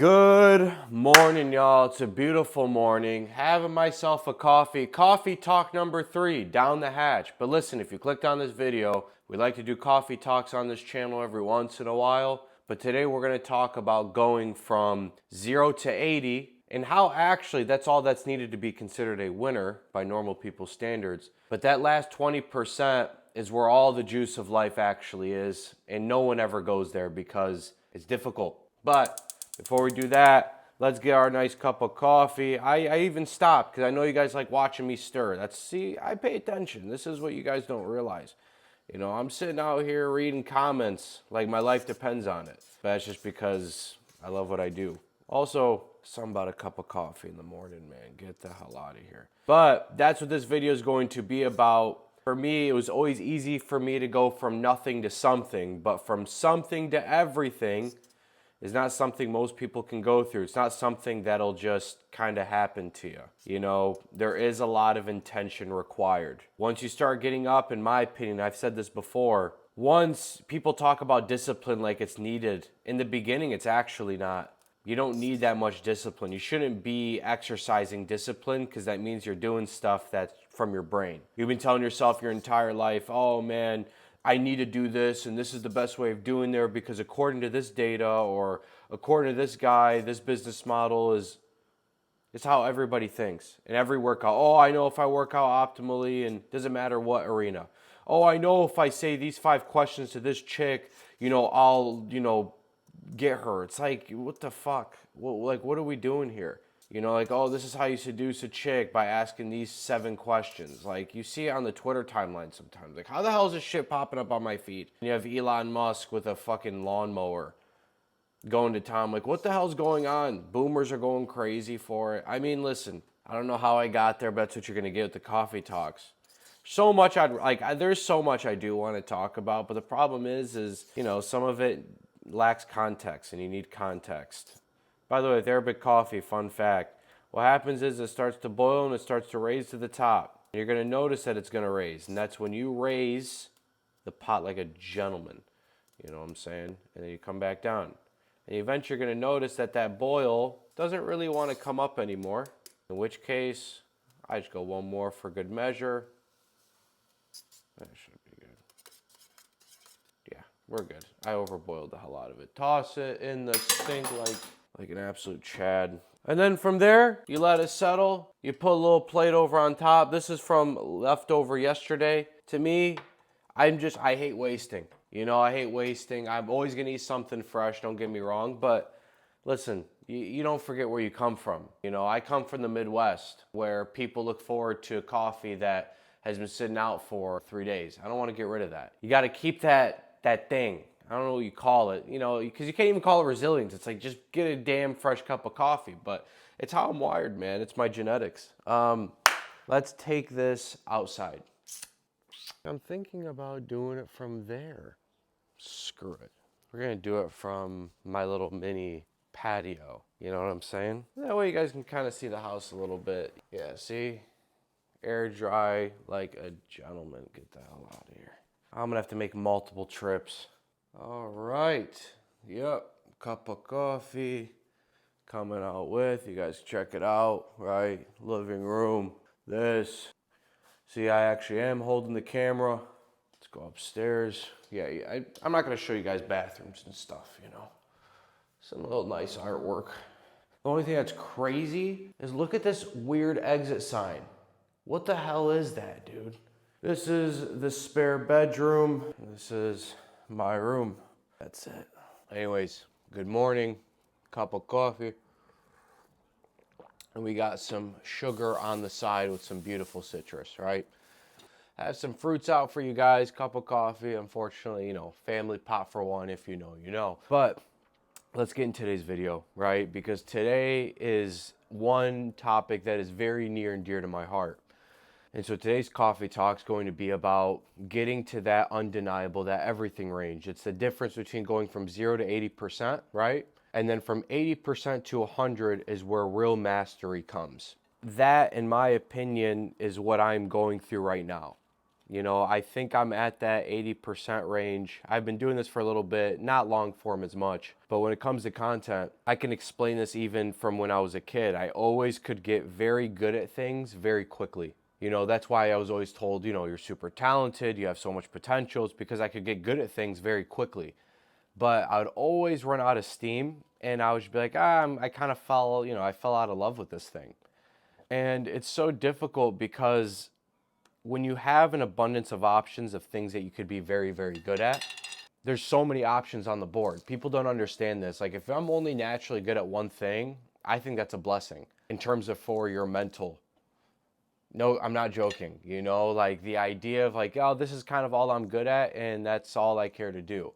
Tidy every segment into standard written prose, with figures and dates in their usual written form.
Good morning, y'all. It's a beautiful morning. Having myself a coffee. Coffee talk number 3, down the hatch. But listen, if you clicked on this video, we like to do coffee talks on this channel every once in a while. But today we're going to talk about going from 0 to 80 and how actually that's all that's needed to be considered a winner by normal people's standards. But that last 20% is where all the juice of life actually is. And no one ever goes there because it's difficult. But before we do that, let's get our nice cup of coffee. I even stopped because I know you guys like watching me stir. I pay attention. This is what you guys don't realize. You know, I'm sitting out here reading comments like my life depends on it. But that's just because I love what I do. Also, something about a cup of coffee in the morning, man. Get the hell out of here. But that's what this video is going to be about. For me, it was always easy for me to go from nothing to something, but from something to everything is not something most people can go through. It's not something that'll just kind of happen to you. You know, there is a lot of intention required. Once you start getting up, in my opinion, I've said this before, once people talk about discipline like it's needed, in the beginning, it's actually not. You don't need that much discipline. You shouldn't be exercising discipline because that means you're doing stuff that's from your brain. You've been telling yourself your entire life, oh man, I need to do this and this is the best way of doing it because according to this data or according to this guy, this business model is how everybody thinks. In every workout, oh, I know if I work out optimally and doesn't matter what arena. Oh, I know if I say these 5 questions to this chick, I'll, get her. It's like, what the fuck? What are we doing here? Oh, this is how you seduce a chick by asking these 7 questions. Like, you see it on the Twitter timeline sometimes. Like, how the hell is this shit popping up on my feed? And you have Elon Musk with a fucking lawnmower going to town. Like, what the hell's going on? Boomers are going crazy for it. I mean, listen, I don't know how I got there, but that's what you're going to get with the coffee talks. So much there's so much I do want to talk about, but the problem is, some of it lacks context, and you need context. By the way, with Arabic coffee, fun fact, what happens is it starts to boil and it starts to raise to the top. You're going to notice that it's going to raise, and that's when you raise the pot like a gentleman. You know what I'm saying? And then you come back down. And eventually you're going to notice that boil doesn't really want to come up anymore, in which case I just go one more for good measure. That should be good. Yeah, we're good. I overboiled the hell out of it. Toss it in the sink like an absolute Chad. And then from there, you let it settle. You put a little plate over on top. This is from leftover yesterday. To me, I hate wasting. I hate wasting. I'm always going to eat something fresh, don't get me wrong. But listen, you don't forget where you come from. I come from the Midwest where people look forward to coffee that has been sitting out for 3 days. I don't want to get rid of that. You got to keep that thing. I don't know what you call it, because you can't even call it resilience. It's like, just get a damn fresh cup of coffee. But it's how I'm wired, man. It's my genetics. Let's take this outside. I'm thinking about doing it from there. Screw it. We're going to do it from my little mini patio. You know what I'm saying? That way you guys can kind of see the house a little bit. Yeah, see? Air dry like a gentleman. Get the hell out of here. I'm going to have to make multiple trips. All right. Yep. Cup of coffee coming out with. You guys check it out, right? Living room. This. See, I actually am holding the camera. Let's go upstairs. Yeah, I'm not going to show you guys bathrooms and stuff, Some little nice artwork. The only thing that's crazy is look at this weird exit sign. What the hell is that, dude? This is the spare bedroom. This is my room. That's it. Anyways, good morning. Cup of coffee. And we got some sugar on the side with some beautiful citrus, right? I have some fruits out for you guys. Cup of coffee. Unfortunately, family pot for one. If you know, you know. But let's get into today's video, right? Because today is one topic that is very near and dear to my heart. And so today's coffee talk is going to be about getting to that undeniable, that everything range. It's the difference between going from 0 to 80%, right? And then from 80% to 100 is where real mastery comes. That, in my opinion, is what I'm going through right now. You know, I think I'm at that 80% range. I've been doing this for a little bit, not long form as much, but when it comes to content, I can explain this even from when I was a kid. I always could get very good at things very quickly. You know, that's why I was always told, you know, you're super talented, you have so much potential. It's because I could get good at things very quickly. But I would always run out of steam and I would just be like, I kind of fell, you know, I fell out of love with this thing. And it's so difficult because when you have an abundance of options of things that you could be very, very good at, there's so many options on the board. People don't understand this. Like, if I'm only naturally good at one thing, I think that's a blessing in terms of for your mental. No, I'm not joking. You know, like the idea of like, oh, this is kind of all I'm good at and that's all I care to do.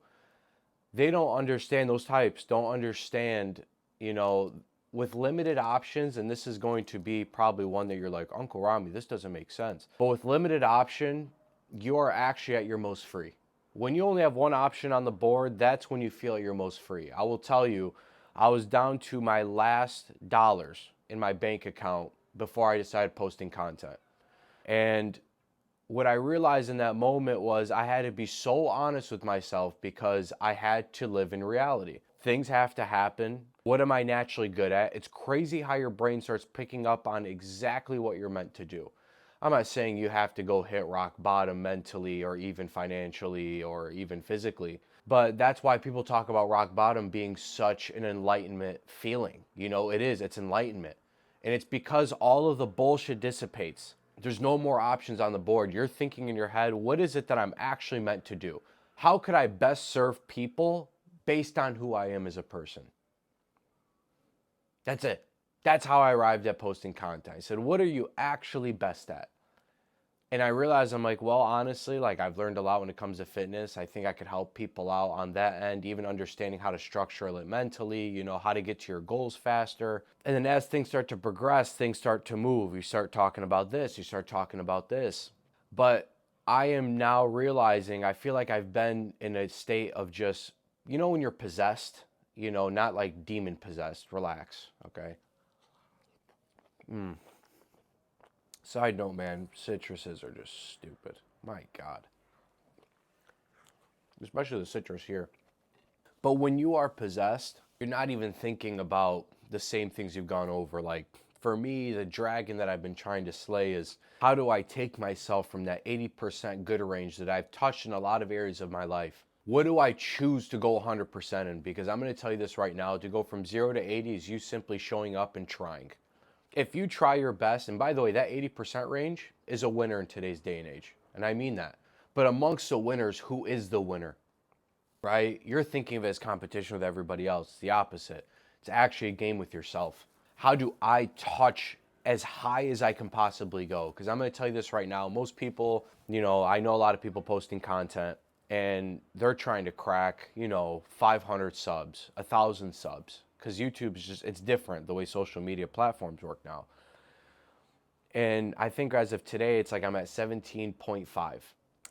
They don't understand, those types don't understand, you know, with limited options, and this is going to be probably one that you're like, Uncle Rami, this doesn't make sense. But with limited option, you are actually at your most free. When you only have one option on the board, that's when you feel at your most free. I will tell you, I was down to my last dollars in my bank account before I decided posting content. And what I realized in that moment was I had to be so honest with myself because I had to live in reality. Things have to happen. What am I naturally good at? It's crazy how your brain starts picking up on exactly what you're meant to do. I'm not saying you have to go hit rock bottom mentally or even financially or even physically, but that's why people talk about rock bottom being such an enlightenment feeling. You know, it is, it's enlightenment. And it's because all of the bullshit dissipates. There's no more options on the board. You're thinking in your head, what is it that I'm actually meant to do? How could I best serve people based on who I am as a person? That's it. That's how I arrived at posting content. I said, what are you actually best at? And I realized I'm like, well, honestly, like I've learned a lot when it comes to fitness. I think I could help people out on that end, even understanding how to structure it mentally, you know, how to get to your goals faster. And then as things start to progress, things start to move. You start talking about this, you start talking about this. But I am now realizing, I feel like I've been in a state of just, you know, when you're possessed, you know, not like demon possessed, relax, okay? Side note, man, citruses are just stupid. My God. Especially the citrus here. But when you are possessed, you're not even thinking about the same things you've gone over. Like, for me, the dragon that I've been trying to slay is how do I take myself from that 80% good range that I've touched in a lot of areas of my life? What do I choose to go 100% in? Because I'm going to tell you this right now, to go from 0 to 80 is you simply showing up and trying. If you try your best, and by the way, that 80% range is a winner in today's day and age. And I mean that. But amongst the winners, who is the winner? Right? You're thinking of it as competition with everybody else. It's the opposite. It's actually a game with yourself. How do I touch as high as I can possibly go? Because I'm going to tell you this right now. Most people, you know, I know a lot of people posting content and they're trying to crack, you know, 500 subs, 1,000 subs. Because YouTube is just, it's different the way social media platforms work now. And I think as of today, it's like I'm at 17.5.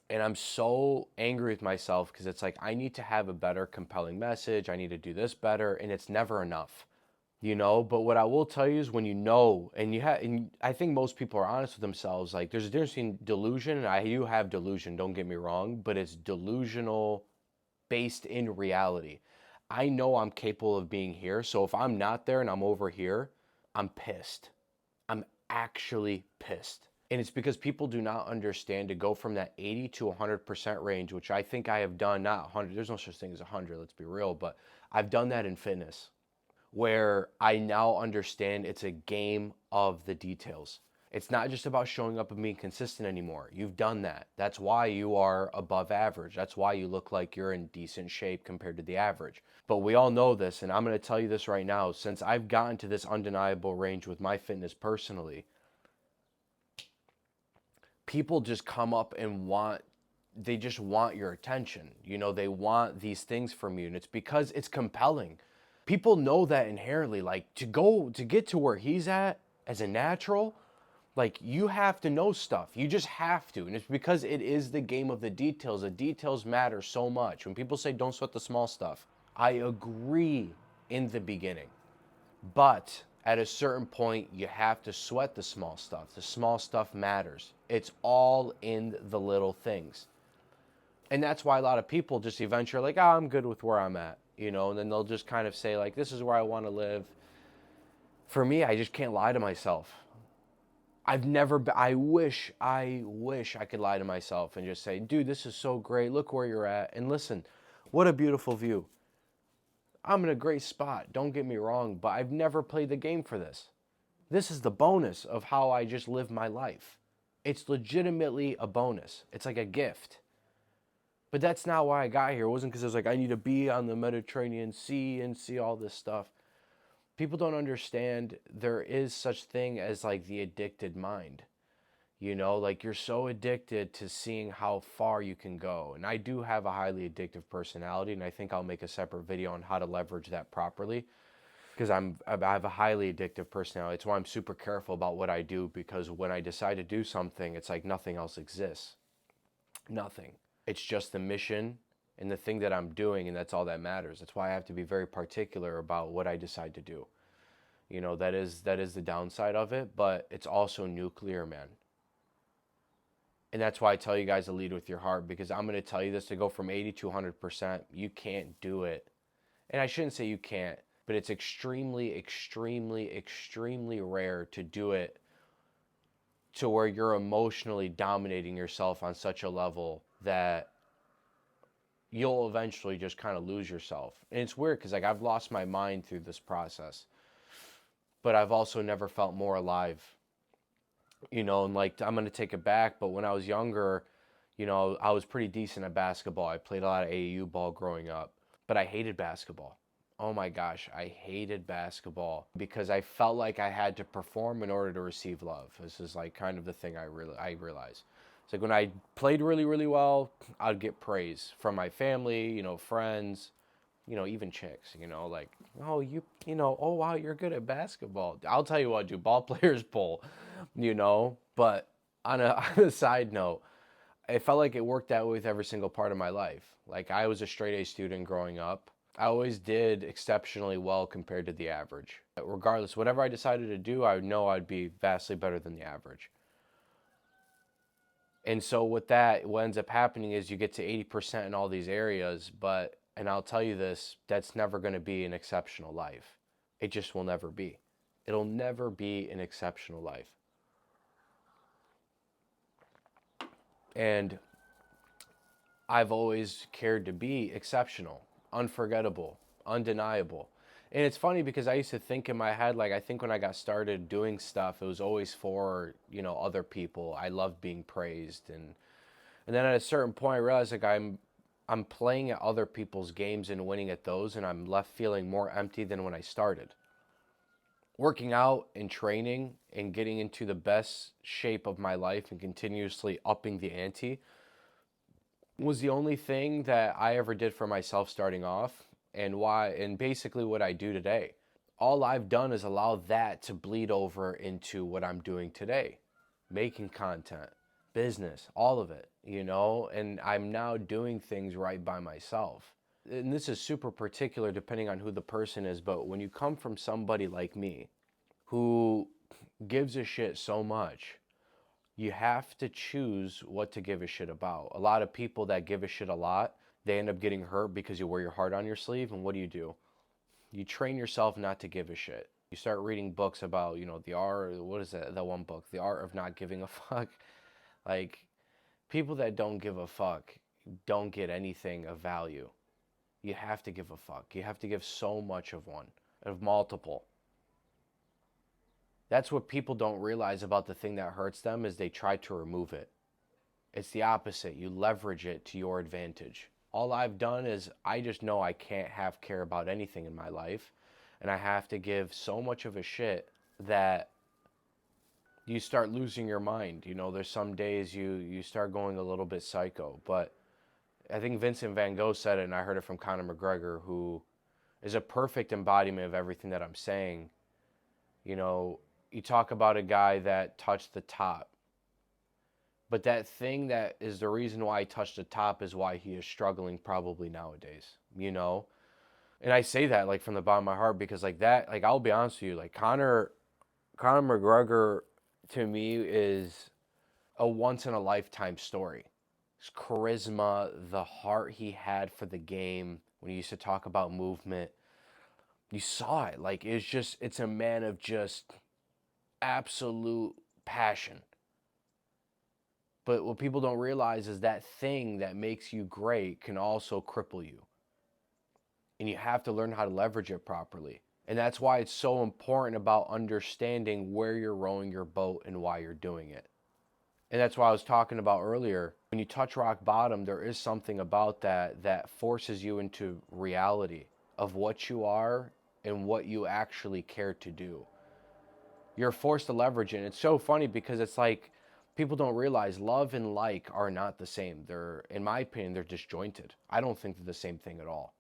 And I'm so angry with myself because it's like I need to have a better compelling message. I need to do this better. And it's never enough, you know? But what I will tell you is when you know, and you have, and I think most people are honest with themselves, like there's a difference between delusion, and I do have delusion, don't get me wrong, but it's delusional based in reality. I know I'm capable of being here. So if I'm not there and I'm over here, I'm pissed. I'm actually pissed. And it's because people do not understand to go from that 80 to 100% range, which I think I have done, not 100, there's no such thing as 100, let's be real, but I've done that in fitness where I now understand it's a game of the details. It's not just about showing up and being consistent anymore. You've done that. That's why you are above average. That's why you look like you're in decent shape compared to the average. But we all know this, and I'm going to tell you this right now. Since I've gotten to this undeniable range with my fitness personally, people just come up and they just want your attention. You know, they want these things from you, and it's because it's compelling. People know that inherently, like to get to where he's at as a natural, like you have to know stuff. You just have to. And it's because it is the game of the details. The details matter so much. When people say don't sweat the small stuff, I agree in the beginning. But At a certain point, you have to sweat the small stuff. The small stuff matters. It's all in the little things. And that's why a lot of people just eventually are like, oh, I'm good with where I'm at, you know, and then they'll just kind of say like, this is where I want to live. For me, I just can't lie to myself. I wish I could lie to myself and just say, dude, this is so great. Look where you're at. And listen, what a beautiful view. I'm in a great spot. Don't get me wrong, but I've never played the game for this. This is the bonus of how I just live my life. It's legitimately a bonus. It's like a gift. But that's not why I got here. It wasn't because I was like, I need to be on the Mediterranean Sea and see all this stuff. People don't understand there is such thing as like the addicted mind. You know, like you're so addicted to seeing how far you can go. And I do have a highly addictive personality, and I think I'll make a separate video on how to leverage that properly. Because I have a highly addictive personality. It's why I'm super careful about what I do, because when I decide to do something, it's like nothing else exists. Nothing. It's just the mission and the thing that I'm doing, and that's all that matters. That's why I have to be very particular about what I decide to do. You know, that is the downside of it, but it's also nuclear, man. And that's why I tell you guys to lead with your heart, because I'm going to tell you this, to go from 80 to 100%, you can't do it. And I shouldn't say you can't, but it's extremely, extremely, extremely rare to do it to where you're emotionally dominating yourself on such a level that you'll eventually just kind of lose yourself. And it's weird because like I've lost my mind through this process, but I've also never felt more alive. You know, and like I'm going to take it back, but when I was younger, you know, I was pretty decent at basketball. I played a lot of AAU ball growing up, but I hated basketball. Oh my gosh, I hated basketball because I felt like I had to perform in order to receive love. This is like kind of the thing I realized. It's like when I played really, really well, I'd get praise from my family, you know, friends, you know, even chicks, you know, like, oh, oh, wow, you're good at basketball. I'll tell you what, dude, ball players pull, you know, but on a side note, it felt like it worked that way with every single part of my life. Like I was a straight A student growing up. I always did exceptionally well compared to the average. Regardless, whatever I decided to do, I know I'd be vastly better than the average. And so with that, what ends up happening is you get to 80% in all these areas, but, and I'll tell you this, that's never going to be an exceptional life. It just will never be. It'll never be an exceptional life. And I've always cared to be exceptional, unforgettable, undeniable. And it's funny because I used to think in my head, like I think when I got started doing stuff, it was always for, you know, other people. I loved being praised. And then at a certain point I realized like I'm playing at other people's games and winning at those, and I'm left feeling more empty than when I started. Working out and training and getting into the best shape of my life and continuously upping the ante was the only thing that I ever did for myself starting off, and basically what I do today. All I've done is allow that to bleed over into what I'm doing today. Making content, business, all of it, you know, and I'm now doing things right by myself. And this is super particular depending on who the person is, but when you come from somebody like me who gives a shit so much, you have to choose what to give a shit about. A lot of people that give a shit a lot, they end up getting hurt because you wear your heart on your sleeve. And what do? You train yourself not to give a shit. You start reading books about, you know, the art, what is that one book? The Art of Not Giving a Fuck. Like, people that don't give a fuck don't get anything of value. You have to give a fuck. You have to give so much of one, of multiple. That's what people don't realize about the thing that hurts them, is they try to remove it. It's the opposite. You leverage it to your advantage. All I've done is I just know I can't have care about anything in my life, and I have to give so much of a shit that you start losing your mind. You know, there's some days you start going a little bit psycho, but I think Vincent van Gogh said it, and I heard it from Conor McGregor, who is a perfect embodiment of everything that I'm saying. You know, you talk about a guy that touched the top, but that thing that is the reason why he touched the top is why he is struggling probably nowadays, you know? And I say that like from the bottom of my heart because like that, like I'll be honest with you, like Conor McGregor to me is a once in a lifetime story. His charisma, the heart he had for the game when he used to talk about movement, you saw it. Like it's a man of just absolute passion. But what people don't realize is that thing that makes you great can also cripple you. And you have to learn how to leverage it properly. And that's why it's so important about understanding where you're rowing your boat and why you're doing it. And that's why I was talking about earlier. When you touch rock bottom, there is something about that that forces you into reality of what you are and what you actually care to do. You're forced to leverage it. And it's so funny because it's like people don't realize love and like are not the same. They're, in my opinion, they're disjointed. I don't think they're the same thing at all.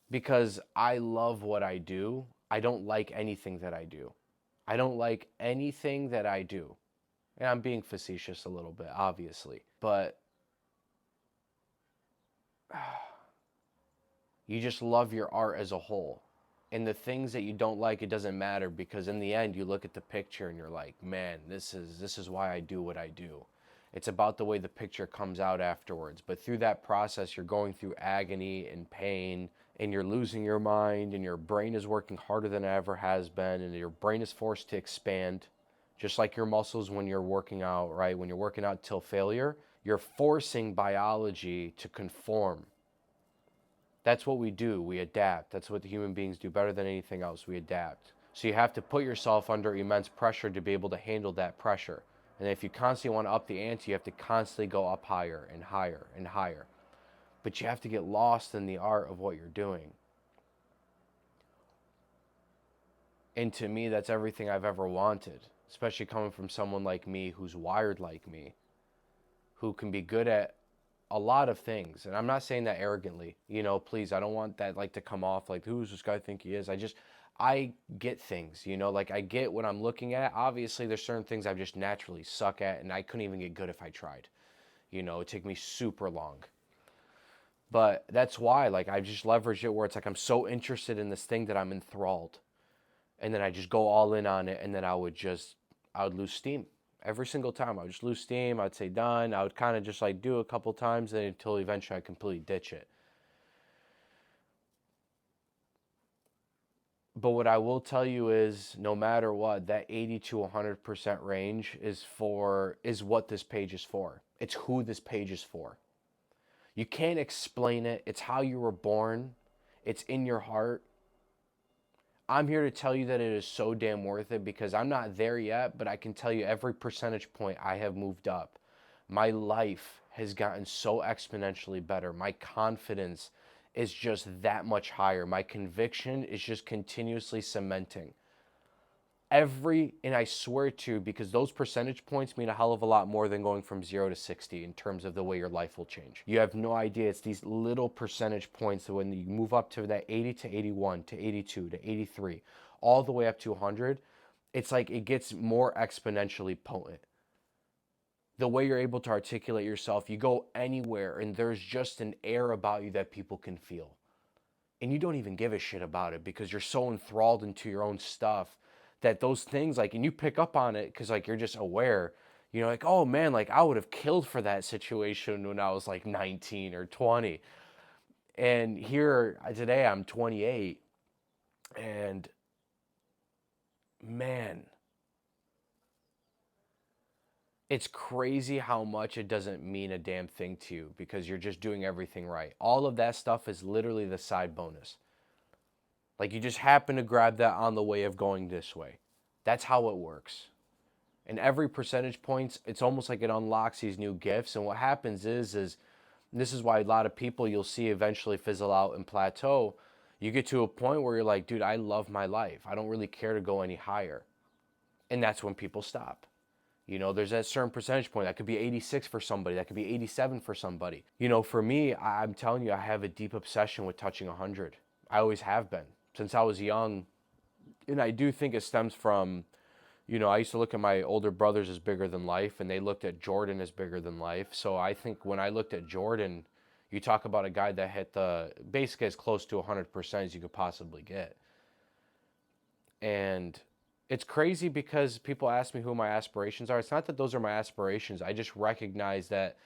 Because I love what I do, I don't like anything that I do. I don't like anything that I do. And I'm being facetious a little bit, obviously. But you just love your art as a whole. And the things that you don't like, it doesn't matter because in the end you look at the picture and you're like, man, this is why I do what I do. It's about the way the picture comes out afterwards. But through that process, you're going through agony and pain and you're losing your mind and your brain is working harder than it ever has been and your brain is forced to expand. Just like your muscles when you're working out, right? When you're working out till failure, you're forcing biology to conform. That's what we do. We adapt. That's what the human beings do better than anything else. We adapt. So you have to put yourself under immense pressure to be able to handle that pressure. And if you constantly want to up the ante, you have to constantly go up higher and higher and higher. But you have to get lost in the art of what you're doing. And to me, that's everything I've ever wanted, especially coming from someone like me who's wired like me, who can be good at a lot of things. And I'm not saying that arrogantly, please, I don't want that like to come off like, who does this guy think he is? I get things, like I get what I'm looking at. Obviously there's certain things I just naturally suck at and I couldn't even get good if I tried. It'd take me super long. But that's why, like, I just leverage it where it's like I'm so interested in this thing that I'm enthralled. And then I just go all in on it and then I would lose steam. Every single time I would just lose steam. I'd say done. I would kind of just like do a couple times until eventually I completely ditch it. But what I will tell you is no matter what, that 80 to 100% range is what this page is for. It's who this page is for. You can't explain it. It's how you were born. It's in your heart. I'm here to tell you that it is so damn worth it because I'm not there yet, but I can tell you every percentage point I have moved up. My life has gotten so exponentially better. My confidence is just that much higher. My conviction is just continuously cementing. And I swear to, because those percentage points mean a hell of a lot more than going from 0 to 60 in terms of the way your life will change. You have no idea. It's these little percentage points that when you move up to that 80 to 81 to 82 to 83, all the way up to 100, it's like it gets more exponentially potent. The way you're able to articulate yourself, you go anywhere and there's just an air about you that people can feel. And you don't even give a shit about it because you're so enthralled into your own stuff that those things, like, and you pick up on it because like you're just aware, like, oh man, like I would have killed for that situation when I was like 19 or 20. And here today I'm 28 and man, it's crazy how much it doesn't mean a damn thing to you because you're just doing everything right. All of that stuff is literally the side bonus. Like you just happen to grab that on the way of going this way. That's how it works. And every percentage points, it's almost like it unlocks these new gifts. And what happens is this is why a lot of people you'll see eventually fizzle out and plateau. You get to a point where you're like, dude, I love my life. I don't really care to go any higher. And that's when people stop. There's that certain percentage point. That could be 86 for somebody. That could be 87 for somebody. For me, I'm telling you, I have a deep obsession with touching 100. I always have been since I was young. And I do think it stems from, I used to look at my older brothers as bigger than life and they looked at Jordan as bigger than life. So I think when I looked at Jordan, You talk about a guy that hit the basically as close to 100% as you could possibly get. And it's crazy because people ask me who my aspirations are. It's not that those are my aspirations. I just recognize that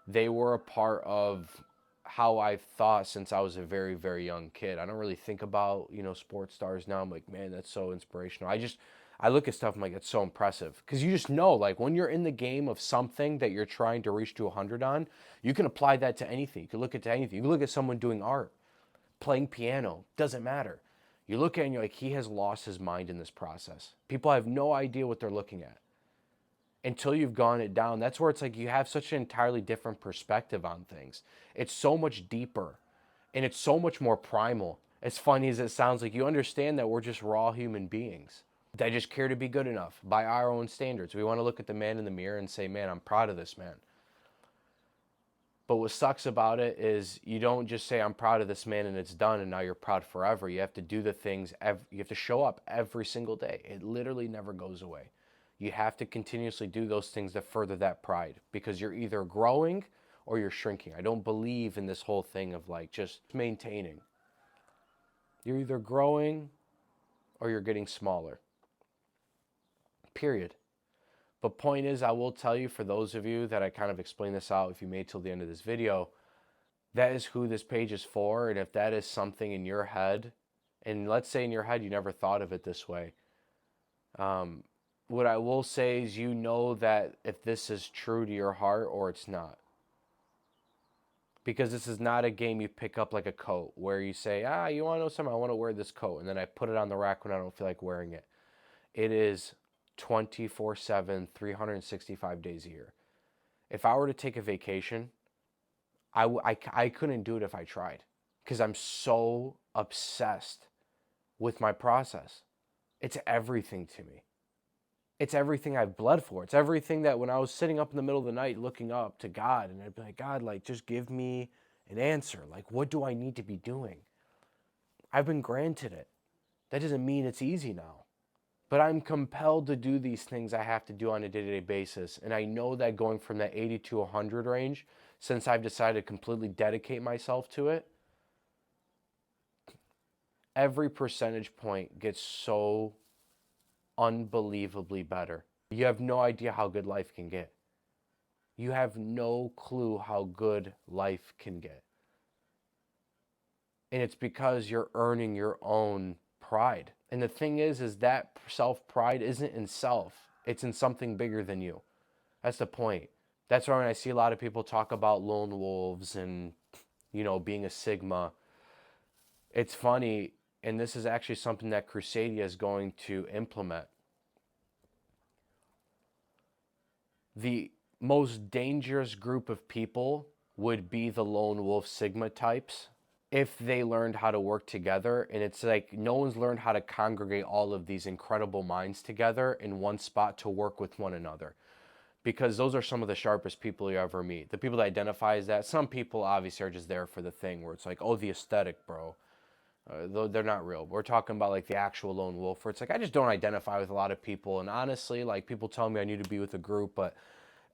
they were a part of how I've thought since I was a very, very young kid. I don't really think about, sports stars now. I'm like, man, that's so inspirational. I look at stuff, I'm like, it's so impressive. Because you just know, like, when you're in the game of something that you're trying to reach to 100 on, you can apply that to anything. You can look at anything. You can look at someone doing art, playing piano, doesn't matter. You look at it and you're like, he has lost his mind in this process. People have no idea what they're looking at until you've gone it down. That's where it's like you have such an entirely different perspective on things. It's so much deeper and it's so much more primal. As funny as it sounds, like you understand that we're just raw human beings that just care to be good enough by our own standards. We want to look at the man in the mirror and say, man, I'm proud of this man. But what sucks about it is you don't just say, I'm proud of this man and it's done and now you're proud forever. You have to do the things, you have to show up every single day. It literally never goes away. You have to continuously do those things that further that pride because you're either growing or you're shrinking. I don't believe in this whole thing of like just maintaining. You're either growing or you're getting smaller. Period. But point is, I will tell you, for those of you that I kind of explain this out, if you made till the end of this video, that is who this page is for. And if that is something in your head, and let's say in your head you never thought of it this way, what I will say is you know that if this is true to your heart or it's not. Because this is not a game you pick up like a coat where you say, you want to know something? I want to wear this coat. And then I put it on the rack when I don't feel like wearing it. It is 24/7, 365 days a year. If I were to take a vacation, I couldn't do it if I tried because I'm so obsessed with my process. It's everything to me. It's everything I've bled for. It's everything that when I was sitting up in the middle of the night looking up to God and I'd be like, God, like, just give me an answer. Like, what do I need to be doing? I've been granted it. That doesn't mean it's easy now. But I'm compelled to do these things I have to do on a day-to-day basis. And I know that going from that 80 to 100 range, since I've decided to completely dedicate myself to it, every percentage point gets so unbelievably better. You have no idea how good life can get. You have no clue how good life can get. And it's because you're earning your own pride. And the thing is that self-pride isn't in self. It's in something bigger than you. That's the point. That's why when I see a lot of people talk about lone wolves and, being a Sigma, it's funny, and this is actually something that Crusadia is going to implement. The most dangerous group of people would be the lone wolf Sigma types if they learned how to work together. And it's like no one's learned how to congregate all of these incredible minds together in one spot to work with one another. Because those are some of the sharpest people you ever meet. The people that identify as that. Some people obviously are just there for the thing where it's like, oh, the aesthetic, bro. They're not real. We're talking about like the actual lone wolf where it's like, I just don't identify with a lot of people. And honestly, like people tell me I need to be with a group, but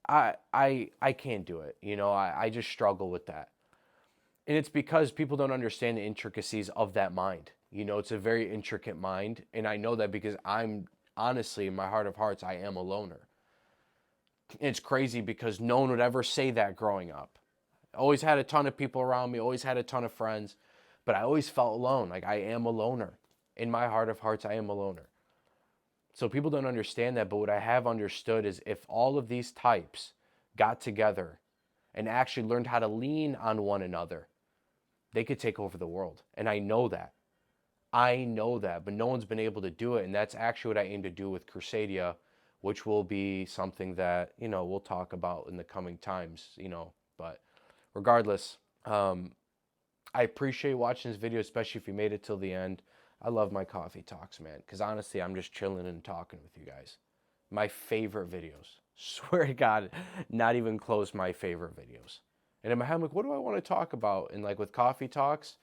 I can't do it. I just struggle with that. And it's because people don't understand the intricacies of that mind. It's a very intricate mind. And I know that because I'm honestly, in my heart of hearts, I am a loner. And it's crazy because no one would ever say that growing up. I always had a ton of people around me, always had a ton of friends, but I always felt alone. Like I am a loner. In my heart of hearts, I am a loner. So people don't understand that, but what I have understood is if all of these types got together and actually learned how to lean on one another, they could take over the world. And I know that. But no one's been able to do it. And that's actually what I aim to do with Crusadia, which will be something that, we'll talk about in the coming times, But regardless, I appreciate watching this video, especially if you made it till the end. I love my coffee talks, man, because honestly, I'm just chilling and talking with you guys. My favorite videos. Swear to God, not even close my favorite videos. And in my head, I'm like, what do I want to talk about? And like with coffee talks,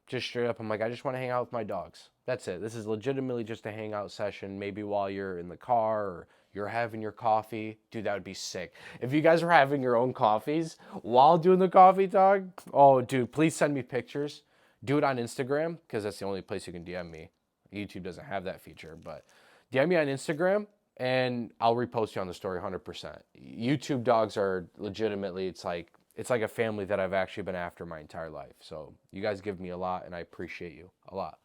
just straight up, I'm like, I just want to hang out with my dogs. That's it. This is legitimately just a hangout session, maybe while you're in the car or you're having your coffee. Dude, that would be sick. If you guys are having your own coffees while doing the coffee talk, oh, dude, please send me pictures. Do it on Instagram, because that's the only place you can DM me. YouTube doesn't have that feature, but DM me on Instagram and I'll repost you on the story 100%. YouTube dogs are legitimately, it's like a family that I've actually been after my entire life. So you guys give me a lot and I appreciate you a lot.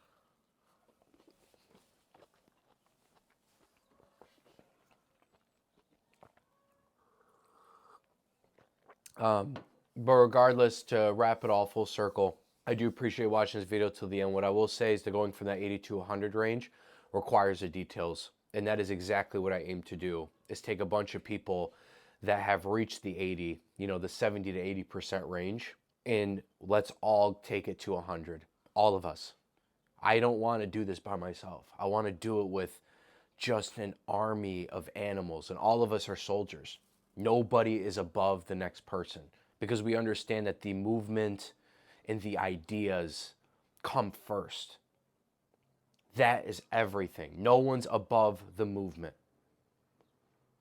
But regardless, to wrap it all full circle, I do appreciate watching this video till the end. What I will say is that going from that 80 to 100 range requires the details. And that is exactly what I aim to do, is take a bunch of people that have reached the 80, the 70 to 80% range, and let's all take it to 100. All of us. I don't want to do this by myself. I want to do it with just an army of animals, and all of us are soldiers. Nobody is above the next person, because we understand that the movement and the ideas come first. That is everything. No one's above the movement.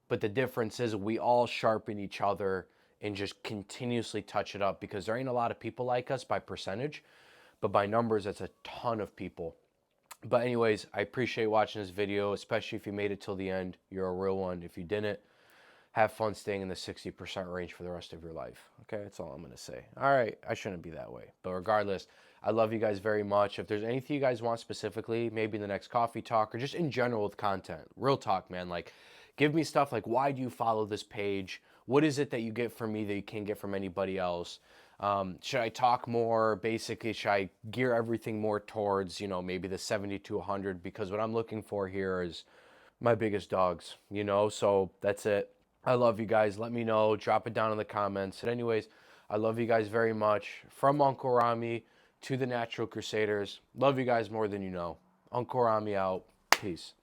But the difference is we all sharpen each other and just continuously touch it up, because there ain't a lot of people like us by percentage, but by numbers, it's a ton of people. But anyways, I appreciate watching this video, especially if you made it till the end. You're a real one. If you didn't, have fun staying in the 60% range for the rest of your life. Okay, that's all I'm going to say. All right, I shouldn't be that way. But regardless, I love you guys very much. If there's anything you guys want specifically, maybe in the next coffee talk or just in general with content, real talk, man, like give me stuff like, why do you follow this page? What is it that you get from me that you can't get from anybody else? Should I talk more? Basically, should I gear everything more towards, maybe the 70 to 100? Because what I'm looking for here is my biggest dogs, so that's it. I love you guys. Let me know. Drop it down in the comments. But anyways, I love you guys very much. From Uncle Rami to the Natural Crusaders. Love you guys more than you know. Uncle Rami out. Peace.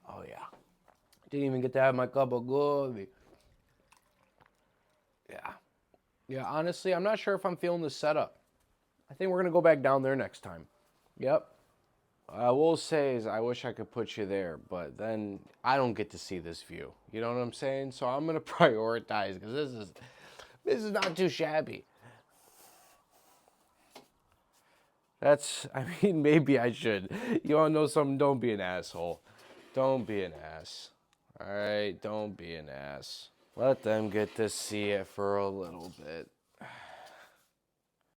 Oh, yeah. Didn't even get to have my cup of coffee. Yeah. Yeah, honestly, I'm not sure if I'm feeling this setup. I think we're going to go back down there next time. Yep. I will say is I wish I could put you there, but then I don't get to see this view. You know what I'm saying? So I'm going to prioritize, because this is not too shabby. Maybe I should. You want to know something? Don't be an asshole. Don't be an ass. All right? Don't be an ass. Let them get to see it for a little bit.